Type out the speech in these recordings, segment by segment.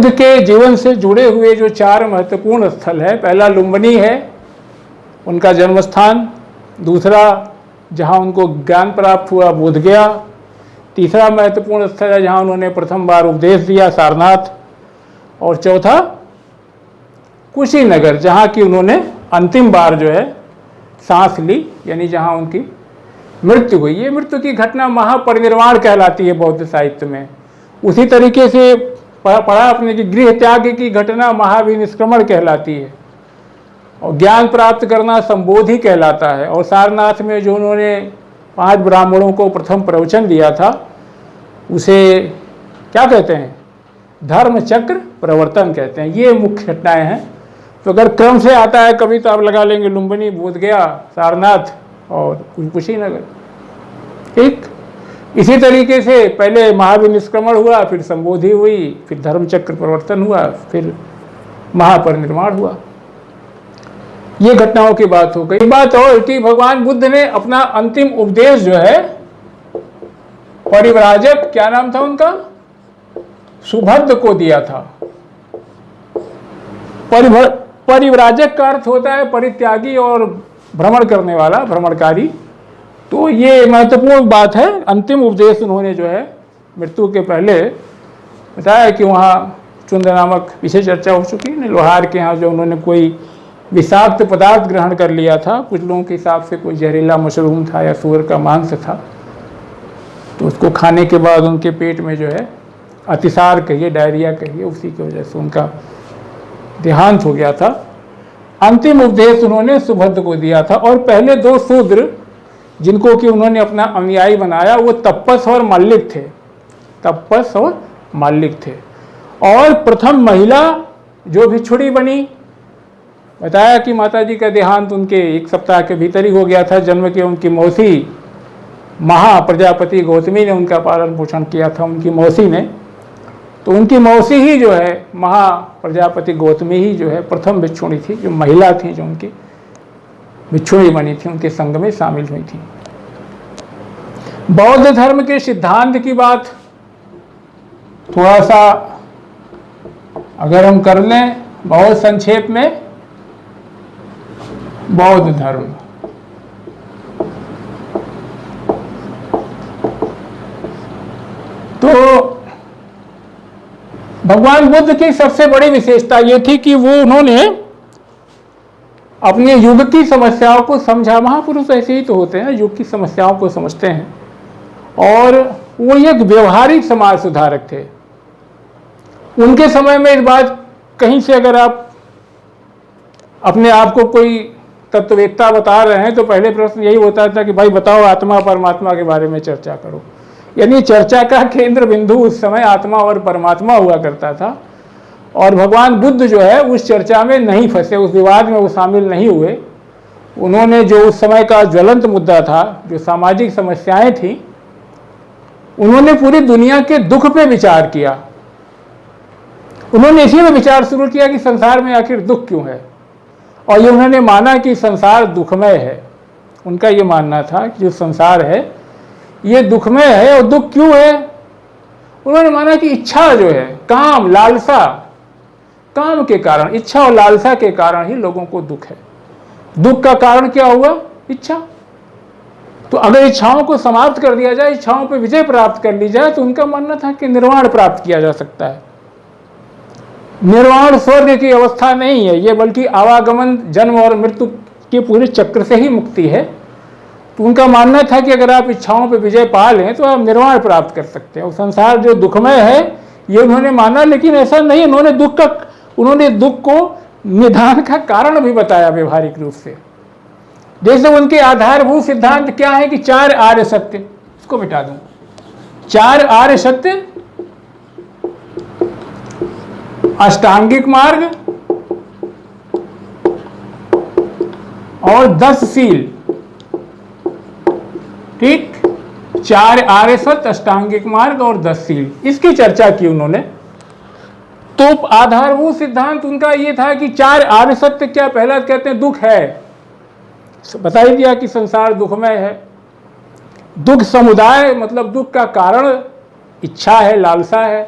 बुद्ध के जीवन से जुड़े हुए जो 4 महत्वपूर्ण स्थल है, पहला लुम्बिनी है, उनका जन्म स्थान। दूसरा जहाँ उनको ज्ञान प्राप्त हुआ, बोधगया। तीसरा महत्वपूर्ण स्थल है जहाँ उन्होंने प्रथम बार उपदेश दिया, सारनाथ। और चौथा कुशीनगर, जहाँ की उन्होंने अंतिम बार जो है सांस ली, यानी जहाँ उनकी मृत्यु हुई। ये मृत्यु की घटना महापरिनिर्वाण कहलाती है बौद्ध साहित्य में। उसी तरीके से पढ़ा आपने कि गृह त्याग की घटना महाविनिष्क्रमण कहलाती है, और ज्ञान प्राप्त करना संबोधि कहलाता है। और सारनाथ में जो उन्होंने 5 ब्राह्मणों को प्रथम प्रवचन दिया था, उसे क्या कहते हैं? धर्म चक्र प्रवर्तन कहते हैं। ये मुख्य घटनाएं हैं। तो अगर क्रम से आता है कभी तो आप लगा लेंगे लुम्बिनी, बोधगया, सारनाथ और कुशीनगर। ठीक इसी तरीके से पहले महाविनिष्क्रमण हुआ, फिर संबोधि हुई, फिर धर्मचक्र प्रवर्तन हुआ, फिर महापरिनिर्वाण हुआ। ये घटनाओं की बात हो गई। एक बात और कि भगवान बुद्ध ने अपना अंतिम उपदेश जो है परिव्राजक, क्या नाम था उनका? सुभद्र को दिया था। परिव्राजक का अर्थ होता है परित्यागी और भ्रमण करने वाला, भ्रमणकारी। तो ये महत्वपूर्ण बात है। अंतिम उपदेश उन्होंने जो है मृत्यु के पहले बताया कि वहाँ चुंद नामक, पीछे चर्चा हो चुकी है, लोहार के यहाँ जो उन्होंने कोई विषाक्त पदार्थ ग्रहण कर लिया था। कुछ लोगों के हिसाब से कोई जहरीला मशरूम था या सूअर का मांस था, तो उसको खाने के बाद उनके पेट में जो है अतिसार कहिए, डायरिया कहिए, उसी की वजह से उनका देहांत हो गया था। अंतिम उपदेश उन्होंने सुभद्र को दिया था। और पहले 2 शूद्र जिनको कि उन्होंने अपना अनुयायी बनाया, वो तप्पस और मल्लिक थे। तप्पस और मल्लिक थे। और प्रथम महिला जो भिक्षुणी बनी, बताया कि माताजी का देहांत उनके 1 सप्ताह के भीतर ही हो गया था। जन्म के उनकी मौसी महाप्रजापति गौतमी ने उनका पालन पोषण किया था, उनकी मौसी ने। तो उनकी मौसी ही जो है महाप्रजापति गौतमी ही जो है प्रथम भिक्षुणी थी, जो महिला थी, जो उनकी भिक्षुणी बनी थी, उनके संघ में शामिल हुई थी। बौद्ध धर्म के सिद्धांत की बात थोड़ा सा अगर हम कर लें बहुत संक्षेप में। बौद्ध धर्म तो भगवान बुद्ध की सबसे बड़ी विशेषता ये थी कि वो उन्होंने अपने युग की समस्याओं को समझा। महापुरुष ऐसे ही तो होते हैं, युग की समस्याओं को समझते हैं। और वो एक व्यवहारिक समाज सुधारक थे। उनके समय में इस बात कहीं से अगर आप अपने आप को कोई तत्ववेत्ता बता रहे हैं तो पहले प्रश्न यही होता था कि भाई बताओ आत्मा परमात्मा के बारे में चर्चा करो। यानी चर्चा का केंद्र बिंदु उस समय आत्मा और परमात्मा हुआ करता था। और भगवान बुद्ध जो है उस चर्चा में नहीं फंसे, उस विवाद में वो शामिल नहीं हुए। उन्होंने जो उस समय का ज्वलंत मुद्दा था, जो सामाजिक समस्याएं थी, उन्होंने पूरी दुनिया के दुख पे विचार किया। उन्होंने इसी में विचार शुरू किया कि संसार में आखिर दुख क्यों है, और ये उन्होंने माना कि संसार दुखमय है। उनका ये मानना था कि जो संसार है ये दुखमय है। और दुख क्यों है? उन्होंने माना कि इच्छा जो है, काम, लालसा, काम के कारण, इच्छा और लालसा के कारण ही लोगों को दुख है। दुख का कारण क्या हुआ? इच्छा। तो अगर इच्छाओं को समाप्त कर दिया जाए, इच्छाओं पर विजय प्राप्त कर ली जाए, तो उनका मानना था कि निर्वाण प्राप्त किया जा सकता है। निर्वाण स्वर्ग की अवस्था नहीं है ये, बल्कि आवागमन, जन्म और मृत्यु के पूरे चक्र से ही मुक्ति है। तो उनका मानना था कि अगर आप इच्छाओं पर विजय पा लें तो आप निर्वाण प्राप्त कर सकते हैं। और संसार जो दुखमय है ये उन्होंने माना, लेकिन ऐसा नहीं। उन्होंने दुख को निदान का कारण भी बताया व्यवहारिक रूप से। जैसे उनके आधारभूत सिद्धांत क्या है कि 4 आर्य सत्य, इसको मिटा दूं, 4 आर्य सत्य, अष्टांगिक मार्ग और 10 शील। ठीक, 4 आर्य सत्य, अष्टांगिक मार्ग और 10 शील, इसकी चर्चा की उन्होंने। तो आधारभूत सिद्धांत उनका ये था कि 4 आर्य सत्य क्या? पहला कहते हैं दुख है, बता ही दिया कि संसार दुखमय है। दुख समुदाय मतलब दुख का कारण इच्छा है, लालसा है।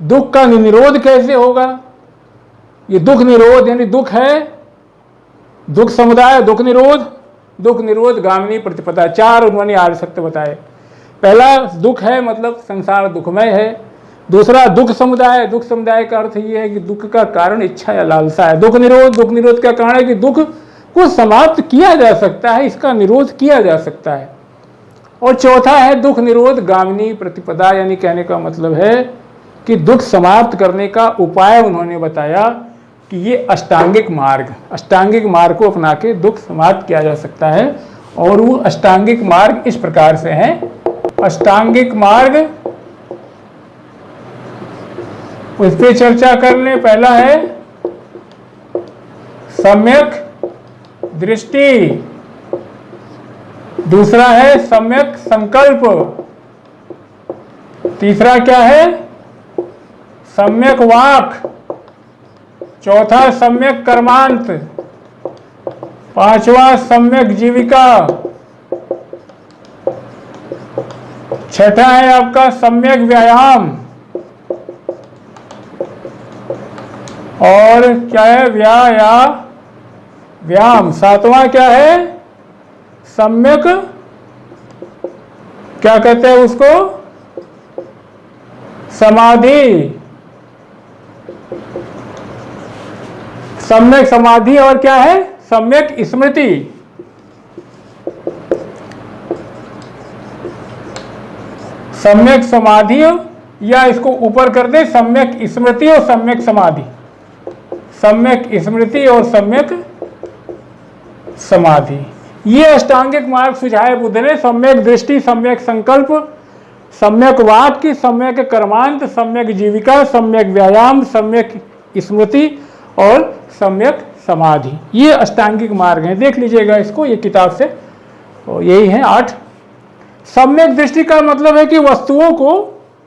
दुख का निरोध कैसे होगा? ये दुख निरोध यानी दुख है, दुख समुदाय, दुख निरोध गामिनी प्रतिपदा, 4 उन्होंने आर्य सत्य बताए। पहला दुख है मतलब संसार दुखमय है। दूसरा दुख समुदाय का अर्थ ये है कि दुख का कारण इच्छा या लालसा है। दुख निरोध का कारण है कि दुख को समाप्त किया जा सकता है, इसका निरोध किया जा सकता है। और चौथा है दुख निरोध गामिनी प्रतिपदा, यानी कहने का मतलब है कि दुख समाप्त करने का उपाय उन्होंने बताया कि ये अष्टांगिक मार्ग को अपना के दुख समाप्त किया जा सकता है। और वो अष्टांगिक मार्ग इस प्रकार से है। अष्टांगिक मार्ग, उस पर चर्चा कर लें। पहला है सम्यक दृष्टि, दूसरा है सम्यक संकल्प, तीसरा क्या है? सम्यक वाक, चौथा सम्यक कर्मांत, पांचवा सम्यक जीविका, छठा है आपका सम्यक व्यायाम, और क्या है? व्यायाम। सातवां क्या है? सम्यक, क्या कहते हैं उसको? समाधि। सम्यक समाधि और क्या है? सम्यक स्मृति। सम्यक समाधि, या इसको ऊपर कर दे सम्यक स्मृति और सम्यक समाधि। सम्यक स्मृति और सम्यक समाधि, ये अष्टांगिक मार्ग सुझाए बुद्ध ने। सम्यक दृष्टि, सम्यक संकल्प, सम्यक वाक्य, सम्यक कर्मांत, सम्यक जीविका, सम्यक व्यायाम, सम्यक स्मृति और सम्यक समाधि, ये अष्टांगिक मार्ग हैं। देख लीजिएगा इसको, ये किताब से, और यही है 8। सम्यक दृष्टि का मतलब है कि वस्तुओं को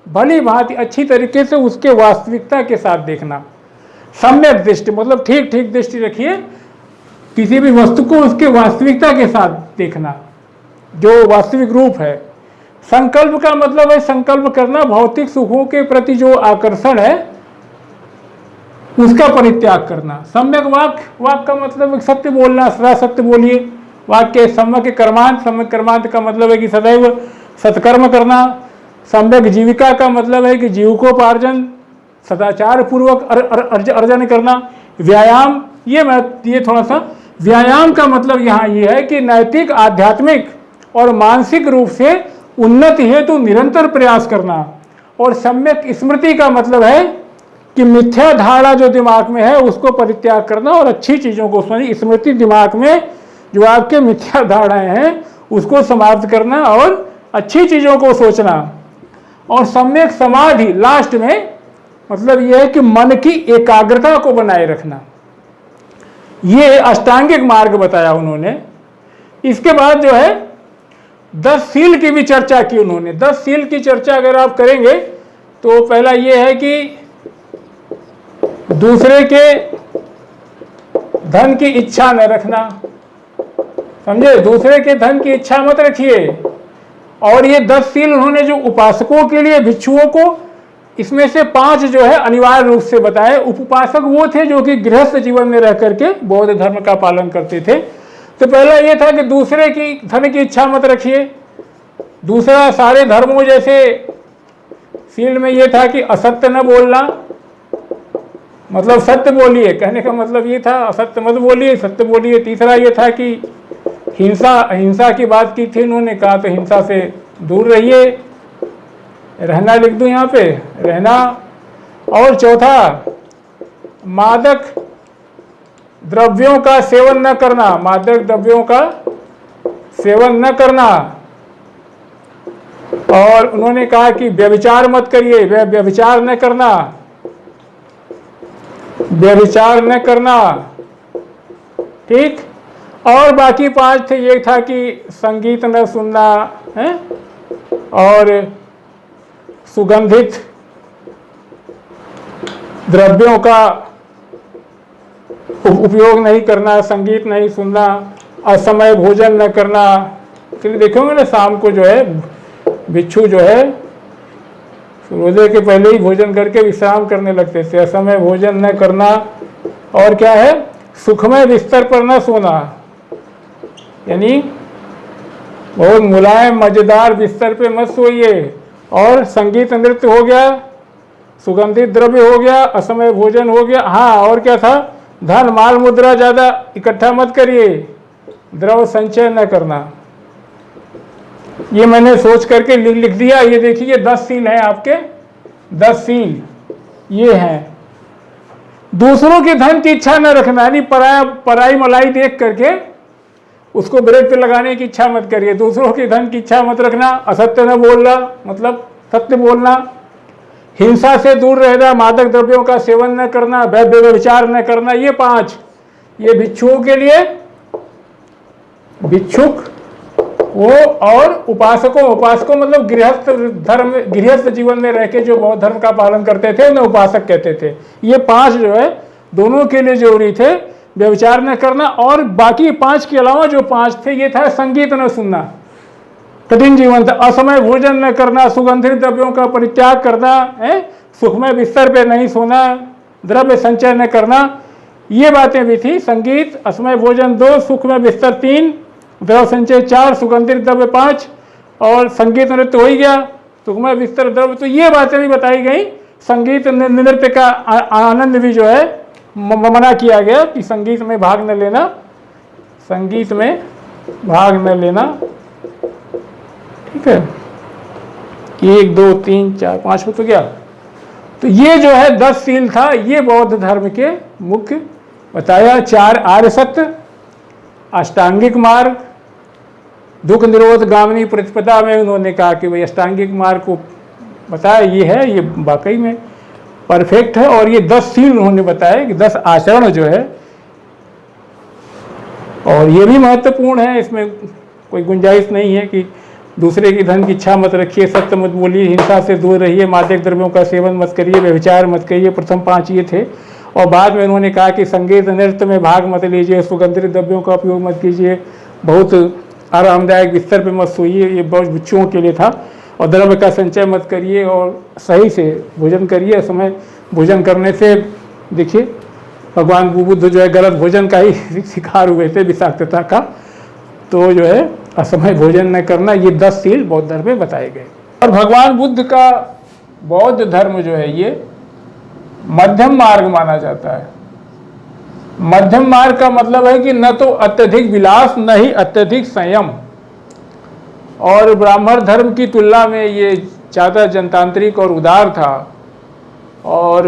भली भांति अच्छी तरीके से उसके वास्तविकता के साथ देखना। सम्यक दृष्टि मतलब ठीक ठीक दृष्टि रखिए, किसी भी वस्तु को उसके वास्तविकता के साथ देखना, जो वास्तविक रूप है। संकल्प का मतलब है संकल्प करना, भौतिक सुखों के प्रति जो आकर्षण है उसका परित्याग करना। सम्यक वाक का मतलब सत्य बोलना, सदा सत्य बोलिए। वाक्य सम्यक कर्मांत का मतलब है कि सदैव सत्कर्म करना। सम्यक जीविका का मतलब है कि जीविकोपार्जन, सदाचार पूर्वक अर्जन करना। व्यायाम, ये थोड़ा सा, व्यायाम का मतलब यहाँ ये है कि नैतिक, आध्यात्मिक और मानसिक रूप से उन्नति हेतु निरंतर प्रयास करना। और सम्यक स्मृति का मतलब है कि मिथ्या धारणा जो दिमाग में है उसको परित्याग करना और अच्छी चीज़ों को स्मृति, दिमाग में जो आपके मिथ्या धारणाएं हैं उसको समाप्त करना और अच्छी चीज़ों को सोचना। और सम्यक समाधि लास्ट में मतलब यह है कि मन की एकाग्रता को बनाए रखना। ये अष्टांगिक मार्ग बताया उन्होंने। इसके बाद जो है 10 सील की भी चर्चा की उन्होंने। 10 सील की चर्चा अगर आप करेंगे तो पहला ये है कि दूसरे के धन की इच्छा न रखना, समझे? दूसरे के धन की इच्छा मत रखिए। और ये 10 सील उन्होंने जो उपासकों के लिए, भिक्षुओं को, इसमें से 5 जो है अनिवार्य रूप से बताए। उपासक वो थे जो कि गृहस्थ जीवन में रह करके बौद्ध धर्म का पालन करते थे। तो पहला ये था कि दूसरे की धन की इच्छा मत रखिए। दूसरा, सारे धर्मों जैसे सील में ये था कि असत्य न बोलना, मतलब सत्य बोलिए, कहने का मतलब ये था असत्य मत बोलिए, सत्य बोलिए। तीसरा ये था कि हिंसा की बात की थी उन्होंने, कहा तो हिंसा से दूर रहिए, रहना लिख दूं यहाँ पे, रहना। और चौथा, मादक द्रव्यों का सेवन न करना, मादक द्रव्यों का सेवन न करना। और उन्होंने कहा कि व्यभिचार मत करिए, व्यभिचार न करना, व्यभिचार न करना, ठीक। और बाकी 5 थे, ये था कि संगीत न सुनना है, और सुगंधित द्रव्यों का उपयोग नहीं करना, संगीत नहीं सुनना, असमय भोजन न करना। फिर देखोगे ना शाम को जो है भिक्षु जो है सूर्योदय के पहले ही भोजन करके विश्राम करने लगते थे। असमय भोजन न करना, और क्या है, सुखमय बिस्तर पर न सोना, यानी बहुत मुलायम मजेदार बिस्तर पे मत सोइए। और संगीत नृत्य हो गया, सुगंधित द्रव्य हो गया, असमय भोजन हो गया। हाँ, और क्या था, धन माल मुद्रा ज्यादा इकट्ठा मत करिए, द्रव्य संचय न करना। ये मैंने सोच करके लिख दिया। ये देखिए 10 सील हैं आपके, 10 सील ये हैं। दूसरों के धन की इच्छा न रखना, यानी पराई मलाई देख करके उसको ब्रेक पे लगाने की इच्छा मत करिए। दूसरों के धन की इच्छा मत रखना, असत्य न बोलना, मतलब सत्य बोलना, हिंसा से दूर रहना, मादक द्रव्यों का सेवन न करना, व्यभिचार न करना। ये 5, ये भिक्षुओं के लिए, भिक्षुक वो, और उपासकों मतलब गृहस्थ धर्म, गृहस्थ जीवन में रह के जो बौद्ध धर्म का पालन करते थे उन्हें उपासक कहते थे। ये 5 जो है दोनों के लिए जरूरी थे, व्यभिचार न करना। और बाकी 5 के अलावा जो 5 थे, ये था संगीत न सुनना, कठिन जीवन था, असमय भोजन न करना, सुगंधित द्रव्यों का परित्याग करना, है, सुखमय बिस्तर पे नहीं सोना, द्रव्य संचय न करना, ये बातें भी थी। संगीत, असमय भोजन 2, सुखमय बिस्तर 3, द्रव्य संचय 4, सुगंधित द्रव्य 5, और संगीत नृत्य हो ही गया, सुखमय बिस्तर द्रव्य। तो ये बातें भी बताई गई। संगीत नृत्य का आनंद भी जो है मना किया गया कि संगीत में भाग न लेना, संगीत में भाग न लेना। ठीक है, 1 2 3 4 5 हो तो गया। तो ये जो है 10 सील था, ये बौद्ध धर्म के मुख्य बताया। 4 आर्य सत्य, अष्टांगिक मार्ग, दुख निरोध गामिनी प्रतिपदा में उन्होंने कहा कि भाई अष्टांगिक मार्ग को बताया, ये है, ये वाकई में परफेक्ट है। और ये 10 सील उन्होंने बताया कि 10 आचरण जो है, और ये भी महत्वपूर्ण है, इसमें कोई गुंजाइश नहीं है कि दूसरे की धन की इच्छा मत रखिए, सत्य मत बोलिए, हिंसा से दूर रहिए, मादक द्रव्यों का सेवन मत करिए, व्यभिचार मत करिए। प्रथम 5 ये थे। और बाद में उन्होंने कहा कि संगीत नृत्य में भाग मत लीजिए, सुगंधित द्रव्यों का उपयोग मत कीजिए, बहुत आरामदायक बिस्तर पे मत सोइए, ये बहुत भिक्षुओं के लिए था। और द्रव्य का संचय मत करिए, और सही से भोजन करिए। समय भोजन करने से देखिए भगवान बुद्ध जो है गलत भोजन का ही शिकार हुए थे, विषाक्तता का। तो जो है असमय भोजन न करना, ये 10 सील बौद्ध धर्म में बताए गए। और भगवान बुद्ध का बौद्ध धर्म जो है ये मध्यम मार्ग माना जाता है। मध्यम मार्ग का मतलब है कि न तो अत्यधिक विलास, न ही अत्यधिक संयम। और ब्राह्मण धर्म की तुलना में ये ज़्यादा जनतांत्रिक और उदार था। और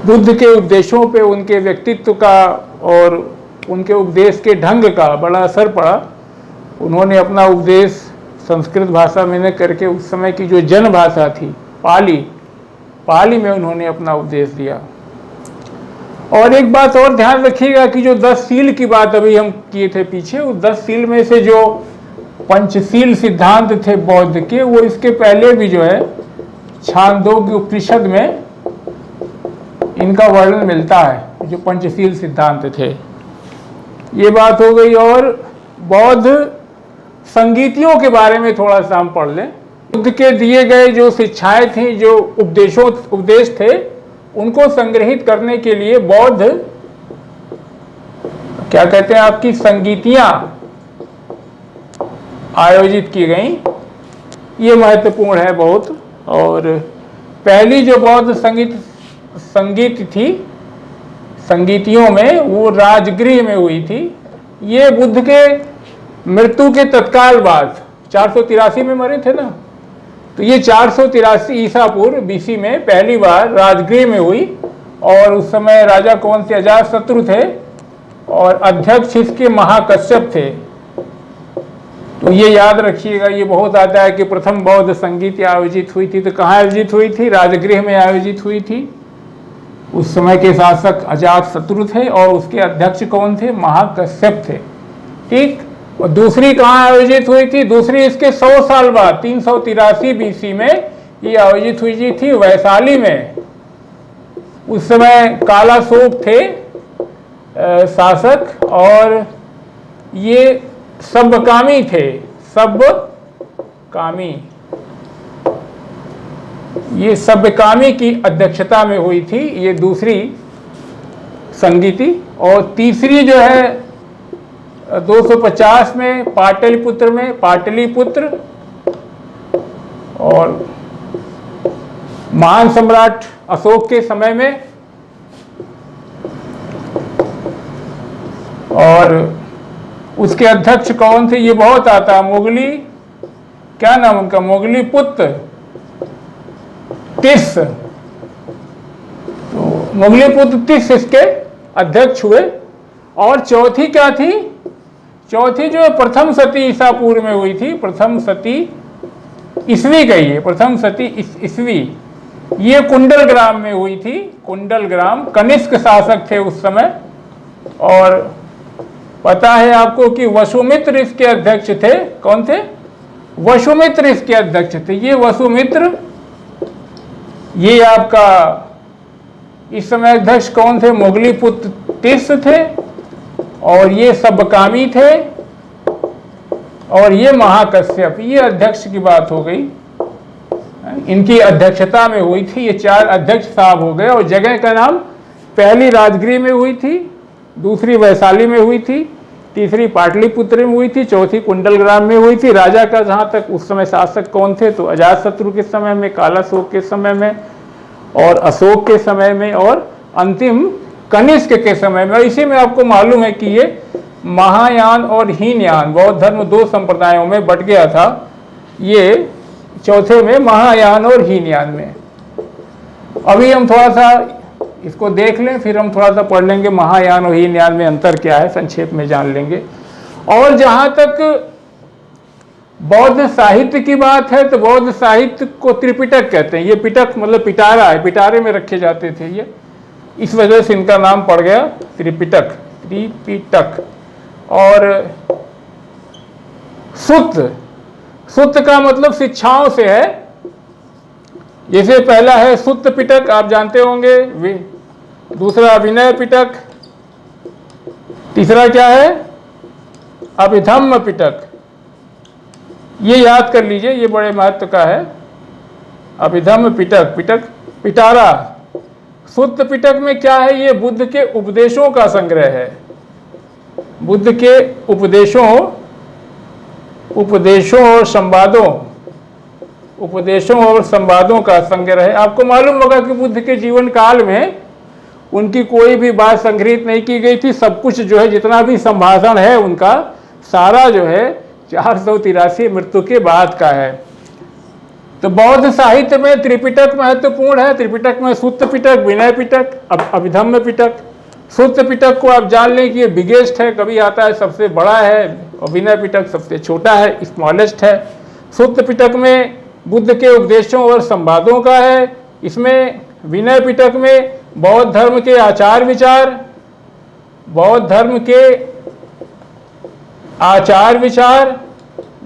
बुद्ध के उपदेशों पे, उनके व्यक्तित्व का और उनके उपदेश के ढंग का बड़ा असर पड़ा। उन्होंने अपना उपदेश संस्कृत भाषा में न करके उस समय की जो जन भाषा थी पाली में उन्होंने अपना उपदेश दिया। और एक बात और ध्यान रखिएगा कि जो 10 सील की बात अभी हम किए थे पीछे, उस 10 सील में से जो पंचशील सिद्धांत थे बौद्ध के, वो इसके पहले भी जो है छांदोग्य उपनिषद में इनका वर्णन मिलता है, जो पंचशील सिद्धांत थे। ये बात हो गई। और बौद्ध संगीतियों के बारे में थोड़ा सा हम पढ़ लें। बुद्ध के दिए गए जो शिक्षाएं थी, जो उपदेश थे, उनको संग्रहित करने के लिए बौद्ध क्या कहते हैं आपकी संगीतियां आयोजित की गई। ये महत्वपूर्ण है बहुत। और पहली जो बौद्ध संगीत थी संगीतियों में, वो राजगृह में हुई थी। ये बुद्ध के मृत्यु के तत्काल बाद 483 में मरे थे ना, तो ये 483 ईसा पूर्व बीसी में पहली बार राजगृह में हुई। और उस समय राजा कौन से, अजातशत्रु थे, और अध्यक्ष इसके महाकश्यप थे। तो ये याद रखिएगा, ये बहुत आता है कि प्रथम बौद्ध संगीत आयोजित हुई थी, तो कहाँ आयोजित हुई थी? राजगृह में आयोजित हुई थी। उस समय के शासक अजातशत्रु थे और उसके अध्यक्ष कौन थे? महाकश्यप थे। ठीक। और दूसरी कहाँ आयोजित हुई थी? दूसरी इसके 100 साल बाद 383 बीसी में ये आयोजित हुई थी वैशाली में। उस समय कालाशोक थे शासक, और ये सब्बकामी थे। सब्बकामी ये सब्यकामी की अध्यक्षता में हुई थी, ये दूसरी संधि थी। और तीसरी जो है 250 में पाटलिपुत्र में, पाटलिपुत्र, और महान सम्राट अशोक के समय में। और उसके अध्यक्ष कौन थे, ये बहुत आता है, मुगली, क्या नाम उनका, मुगली पुत्र तिस। तो मुगली पुत्र तिस इसके अध्यक्ष हुए। और चौथी क्या थी, चौथी जो प्रथम सती ईसा पूर्व में हुई थी, प्रथम सती ईसवी कहिए, प्रथम सती ईसवी, ये कुंडलग्राम में हुई थी। कुंडलग्राम, कनिष्क शासक थे उस समय। और पता है आपको कि वसुमित्र इसके अध्यक्ष थे। कौन थे, वसुमित्र इसके अध्यक्ष थे। ये वसुमित्र, ये आपका इस समय अध्यक्ष कौन थे, मुगली पुत्र तिस थे। और ये सब्यकामी थे। और ये महाकश्यप, ये अध्यक्ष की बात हो गई, इनकी अध्यक्षता में हुई थी। ये 4 अध्यक्ष साहब हो गए। और जगह का नाम, पहली राजगृह में हुई थी, दूसरी वैशाली में हुई थी, तीसरी पाटलिपुत्र में हुई थी, चौथी कुंडलग्राम में हुई थी। राजा का जहाँ तक उस समय शासक कौन थे, तो अजातशत्रु के समय में, कालाशोक के समय में, और अशोक के समय में, और अंतिम कनिष्क के समय में। इसी में आपको मालूम है कि ये महायान और हीनयान, बौद्ध धर्म 2 संप्रदायों में बट गया था। ये चौथे में महायान और हीनयान में। अभी हम थोड़ा सा इसको देख लें, फिर हम थोड़ा सा पढ़ लेंगे महायान और हीनयान में अंतर क्या है, संक्षेप में जान लेंगे। और जहाँ तक बौद्ध साहित्य की बात है, तो बौद्ध साहित्य को त्रिपिटक कहते हैं। ये पिटक मतलब पिटारा है, पिटारे में रखे जाते थे ये, इस वजह से इनका नाम पड़ गया त्रिपिटक, त्रिपिटक। और सुत्त, सुत्त का मतलब शिक्षाओं से है। जैसे पहला है सुत्त पिटक, आप जानते होंगे। दूसरा विनय पिटक, तीसरा क्या है, अभिधम्म पिटक। ये याद कर लीजिए, ये बड़े महत्व का है। अभिधम्म पिटक, पिटक पिटारा। सुत्त पिटक में क्या है, ये बुद्ध के उपदेशों का संग्रह है। बुद्ध के उपदेशों और संवादों, उपदेशों और संवादों का संग्रह है। आपको मालूम होगा कि बुद्ध के जीवन काल में उनकी कोई भी बात संग्रहित नहीं की गई थी। सब कुछ जो है, जितना भी संभाषण है उनका, सारा जो है 483 मृत्यु के बाद का है। तो बौद्ध साहित्य में त्रिपिटक महत्वपूर्ण है। त्रिपिटक में सुत्त पिटक, विनय पिटक, अभिधम्म पिटक। सुत्त पिटक को आप जान लें कि ये बिगेस्ट है, कभी आता है सबसे बड़ा है, और विनय पिटक सबसे छोटा है, स्मॉलेस्ट है। सुत्त पिटक में बुद्ध के उपदेशों और संवादों का है। इसमें विनय पिटक में बौद्ध धर्म के आचार विचार, बौद्ध धर्म के आचार विचार,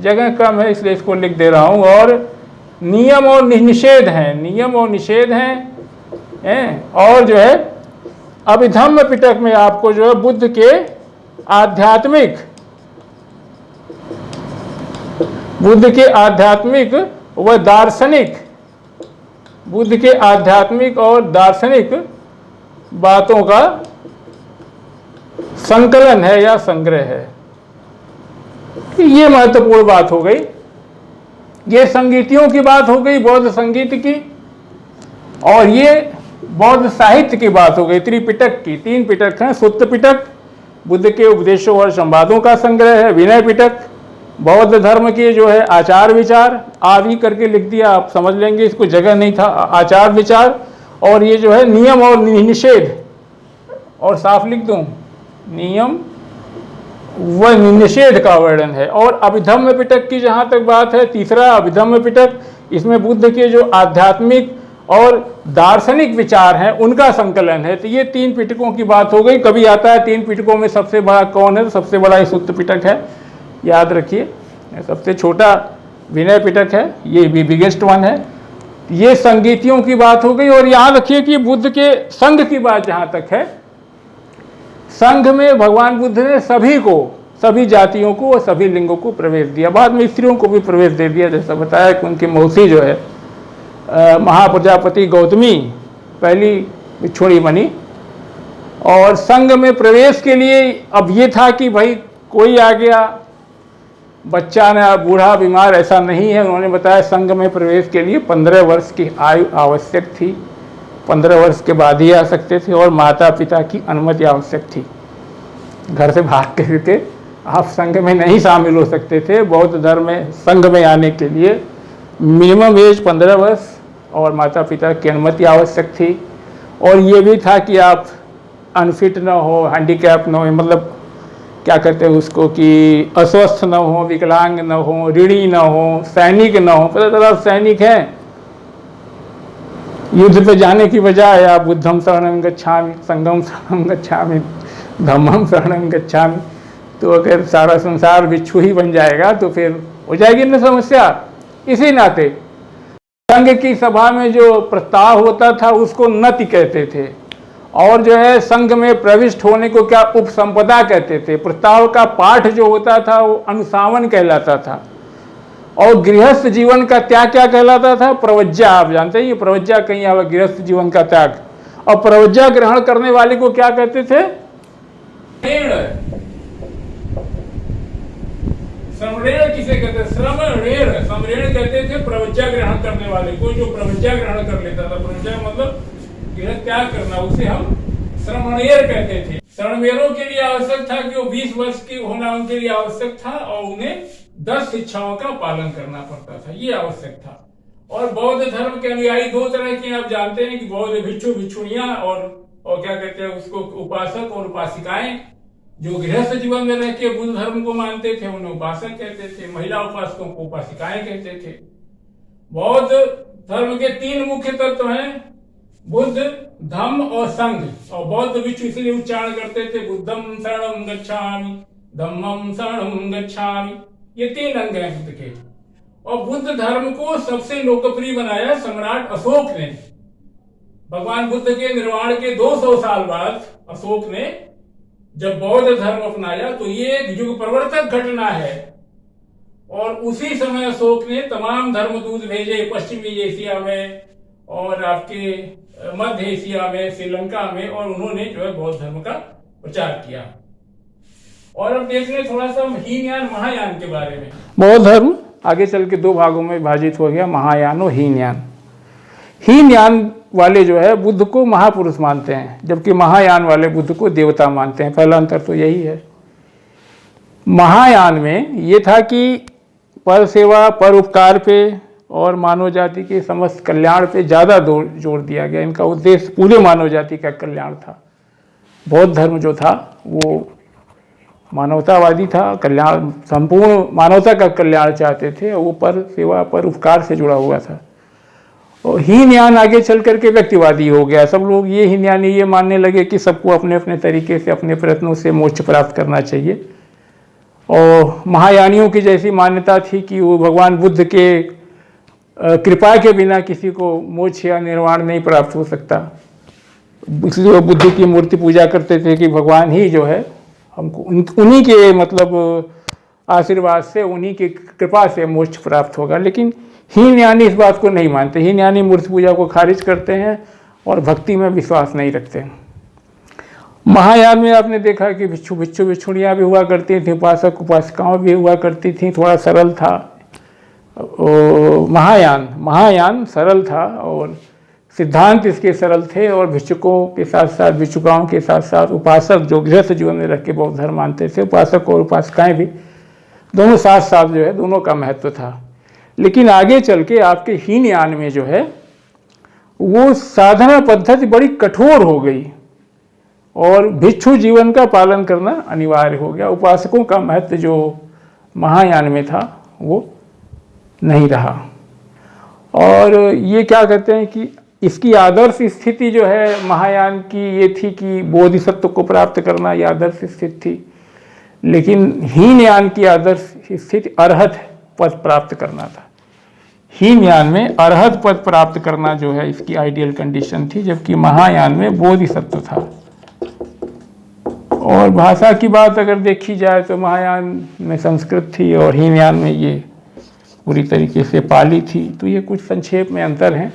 जगह कम है इसलिए इसको लिख दे रहा हूं, और नियम और निषेध हैं, नियम और निषेध हैं। और जो है अभिधम्म पिटक में आपको जो है बुद्ध के आध्यात्मिक, बुद्ध के आध्यात्मिक व दार्शनिक, बुद्ध के आध्यात्मिक और दार्शनिक बातों का संकलन है या संग्रह है। ये महत्वपूर्ण बात हो गई। ये संगीतियों की बात हो गई, बौद्ध संगीत की। और ये बौद्ध साहित्य की बात हो गई, त्रिपिटक की। 3 पिटक हैं, सुत्त पिटक बुद्ध के उपदेशों और संवादों का संग्रह है, विनय पिटक बौद्ध धर्म के जो है आचार विचार, आदि करके लिख दिया, आप समझ लेंगे, इसको जगह नहीं था, आचार विचार। और ये जो है नियम और निषेध, और साफ लिख दूं, नियम व निषेध का वर्णन है। और अभिधम्म पिटक की जहाँ तक बात है, तीसरा अभिधम्म पिटक, इसमें बुद्ध के जो आध्यात्मिक और दार्शनिक विचार हैं उनका संकलन है। तो ये 3 पिटकों की बात हो गई। कभी आता है 3 पिटकों में सबसे बड़ा कौन है, तो सबसे बड़ा सुत्त पिटक है, याद रखिए। सबसे छोटा विनय पिटक है, ये भी बिगेस्ट वन है। ये संगीतियों की बात हो गई। और याद रखिए कि बुद्ध के संघ की बात जहाँ तक है, संघ में भगवान बुद्ध ने सभी को, सभी जातियों को और सभी लिंगों को प्रवेश दिया। बाद में स्त्रियों को भी प्रवेश दे दिया, जैसा बताया कि उनकी मौसी जो है महाप्रजापति गौतमी पहली भिक्षुणी बनी। और संघ में प्रवेश के लिए अब ये था कि भाई कोई आ गया, बच्चा न बूढ़ा बीमार ऐसा नहीं है। उन्होंने बताया संघ में प्रवेश के लिए 15 वर्ष की आयु आवश्यक थी, 15 वर्ष के बाद ही आ सकते थे, और माता पिता की अनुमति आवश्यक थी। घर से भाग करके आप संघ में नहीं शामिल हो सकते थे। बौद्ध धर्म में संघ में आने के लिए मिनिमम एज 15 वर्ष और माता पिता की अनुमति आवश्यक थी। और ये भी था कि आप अनफिट न हो, हैंडीकैप न हो, मतलब क्या कहते हैं उसको कि अस्वस्थ न हो, विकलांग न हो, ऋणी न हो, सैनिक न हो। पता चला आप सैनिक हैं, युद्ध पे जाने की बजाय आप बुद्धम शरणं गच्छामि, संघम शरणं गच्छामि, धम्मम शरणं गच्छामि, तो अगर सारा संसार भिक्षु ही बन जाएगा तो फिर हो जाएगी ना समस्या। इसी नाते संघ की सभा में जो प्रस्ताव होता था उसको नति कहते थे, और जो है संघ में प्रविष्ट होने को क्या उपसंपदा कहते थे। प्रस्ताव का पाठ जो होता था वो अनुसावन कहलाता था। और गृहस्थ जीवन का त्याग क्या कहलाता था? प्रवज्जा। आप जानते हैं ये प्रवज्जा कहीं आवा, गृहस्थ जीवन का त्याग। और प्रवज्जा ग्रहण करने वाले को क्या कहते थे? समरेण किसे कहते? श्रमणेण, समरेण कहते थे प्रवज्जा ग्रहण करने वाले को। जो प्रवज्जा ग्रहण कर लेता था, प्रवज्जा मतलब गृह त्याग करना, उसे हम श्रमणेर कहते थे। श्रमणेरों के लिए आवश्यक था कि वो 20 वर्ष की होना उनके लिए आवश्यक था, और उन्हें 10 शिक्षाओं का पालन करना पड़ता था, ये आवश्यक था। और बौद्ध धर्म के अनुयायी 2 तरह के आप जानते हैं कि बौद्ध भिक्षु भिक्षुणियां और क्या कहते हैं उसको उपासक और उपासिकाएं। जो गृहस्थ जीवन में रह के बुद्ध धर्म को मानते थे उन्हें उपासक कहते थे, महिला उपासकों को उपासिकाएं कहते थे। बौद्ध धर्म के 3 मुख्य तत्व हैं, बुद्ध, धम्म और संघ। और बौद्ध भिक्षु इसलिए उच्चारण करते थे बुद्धम शरणं गच्छामि, धम्मम शरणं गच्छामि, ये 3 अंग हैं बुद्ध के। और बुद्ध धर्म को सबसे लोकप्रिय बनाया सम्राट अशोक ने। भगवान बुद्ध के निर्वाण के 200 साल बाद अशोक ने जब बौद्ध धर्म अपनाया तो ये एक युग प्रवर्तक घटना है। और उसी समय अशोक ने तमाम धर्मदूत भेजे पश्चिमी एशिया में और आपके मध्य एशिया में, श्रीलंका में, और उन्होंने जो है बौद्ध धर्म का प्रचार किया। और अब देख लें थोड़ा सा हीनयान महायान के बारे में। बौद्ध धर्म आगे चल के 2 भागों में विभाजित हो गया, महायान और हीनयान। हीनयान वाले जो है बुद्ध को महापुरुष मानते हैं, जबकि महायान वाले बुद्ध को देवता मानते हैं। पहला अंतर तो यही है। महायान में ये था कि पर सेवा, पर उपकार पे और मानव जाति के समस्त कल्याण पे ज़्यादा जोर दिया गया। इनका उद्देश्य पूरे मानव जाति का कल्याण था। बौद्ध धर्म जो था वो मानवतावादी था, कल्याण, संपूर्ण मानवता का कल्याण चाहते थे, और वो पर सेवा, पर उपकार से जुड़ा हुआ था। और हीनयान आगे चल करके व्यक्तिवादी हो गया। सब लोग ये हीनयानी ये मानने लगे कि सबको अपने अपने तरीके से, अपने प्रयत्नों से मोक्ष प्राप्त करना चाहिए। और महायानियों की जैसी मान्यता थी कि वो भगवान बुद्ध के कृपा के बिना किसी को मोक्ष या निर्वाण नहीं प्राप्त हो सकता, इसलिए वो बुद्ध की मूर्ति पूजा करते थे कि भगवान ही जो है हमको उन्हीं के मतलब आशीर्वाद से, उन्हीं की कृपा से मोक्ष प्राप्त होगा। लेकिन हीनयानी इस बात को नहीं मानते। हीनयानी मूर्ति पूजा को खारिज करते हैं और भक्ति में विश्वास नहीं रखते। महायान में आपने देखा कि भिक्षु भिक्षुणियाँ भी हुआ करती थी, उपासक उपासिकाओं भी हुआ करती थी। थोड़ा सरल था महायान सरल था और सिद्धांत इसके सरल थे। और भिक्षुकों के साथ साथ, भिक्षुकाओं के साथ साथ उपासक जो गृहस्थ जीवन में रख के बौद्ध धर्म मानते थे, उपासक और उपासिकाएं भी दोनों साथ साथ जो है दोनों का महत्व था। लेकिन आगे चल के आपके हीनयान में जो है वो साधना पद्धति बड़ी कठोर हो गई और भिक्षु जीवन का पालन करना अनिवार्य हो गया। उपासकों का महत्व जो महायान में था वो नहीं रहा। और ये क्या कहते हैं कि इसकी आदर्श स्थिति जो है महायान की ये थी कि बोधिसत्व को प्राप्त करना, ये आदर्श स्थिति थी। लेकिन हीनयान की आदर्श स्थिति अरहत पद प्राप्त करना था। हीनयान में अरहत पद प्राप्त करना जो है इसकी आइडियल कंडीशन थी, जबकि महायान में बोधिसत्व था। और भाषा की बात अगर देखी जाए तो महायान में संस्कृत थी और हीनयान में ये पूरी तरीके से पाली थी। तो ये कुछ संक्षेप में अंतर हैं।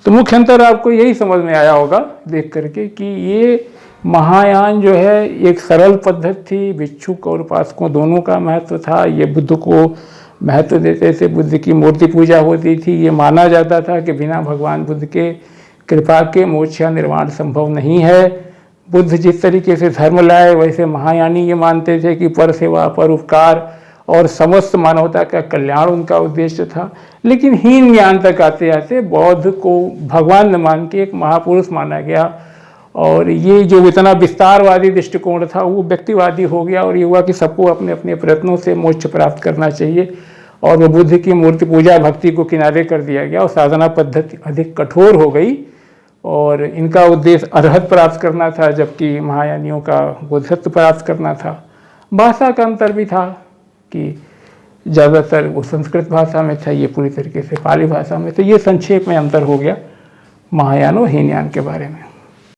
तो मुख्य अंतर आपको यही समझ में आया होगा देख करके कि ये महायान जो है एक सरल पद्धति थी, भिक्षुक और उपासकों दोनों का महत्व था। ये बुद्ध को महत्व देते थे, बुद्ध की मूर्ति पूजा होती थी, ये माना जाता था कि बिना भगवान बुद्ध के कृपा के मोक्ष या निर्वाण संभव नहीं है। बुद्ध जिस तरीके से धर्म लाए वैसे महायानी ये मानते थे कि पर सेवा, पर उपकार और समस्त मानवता का कल्याण उनका उद्देश्य था। लेकिन हीन ज्ञान तक आते आते बौद्ध को भगवान न मान के एक महापुरुष माना गया, और ये जो इतना विस्तारवादी दृष्टिकोण था वो व्यक्तिवादी हो गया, और ये हुआ कि सबको अपने अपने प्रयत्नों से मोक्ष प्राप्त करना चाहिए, और वो बुद्ध की मूर्ति पूजा भक्ति को किनारे कर दिया गया और साधना पद्धति अधिक कठोर हो गई, और इनका उद्देश्य अरहत प्राप्त करना था जबकि महायानियों का बुद्धत्व प्राप्त करना था। भाषा का अंतर भी था कि ज़्यादातर वो संस्कृत भाषा में था, ये पूरी तरीके से पाली भाषा में। तो ये संक्षेप में अंतर हो गया महायान और हीनयान के बारे में।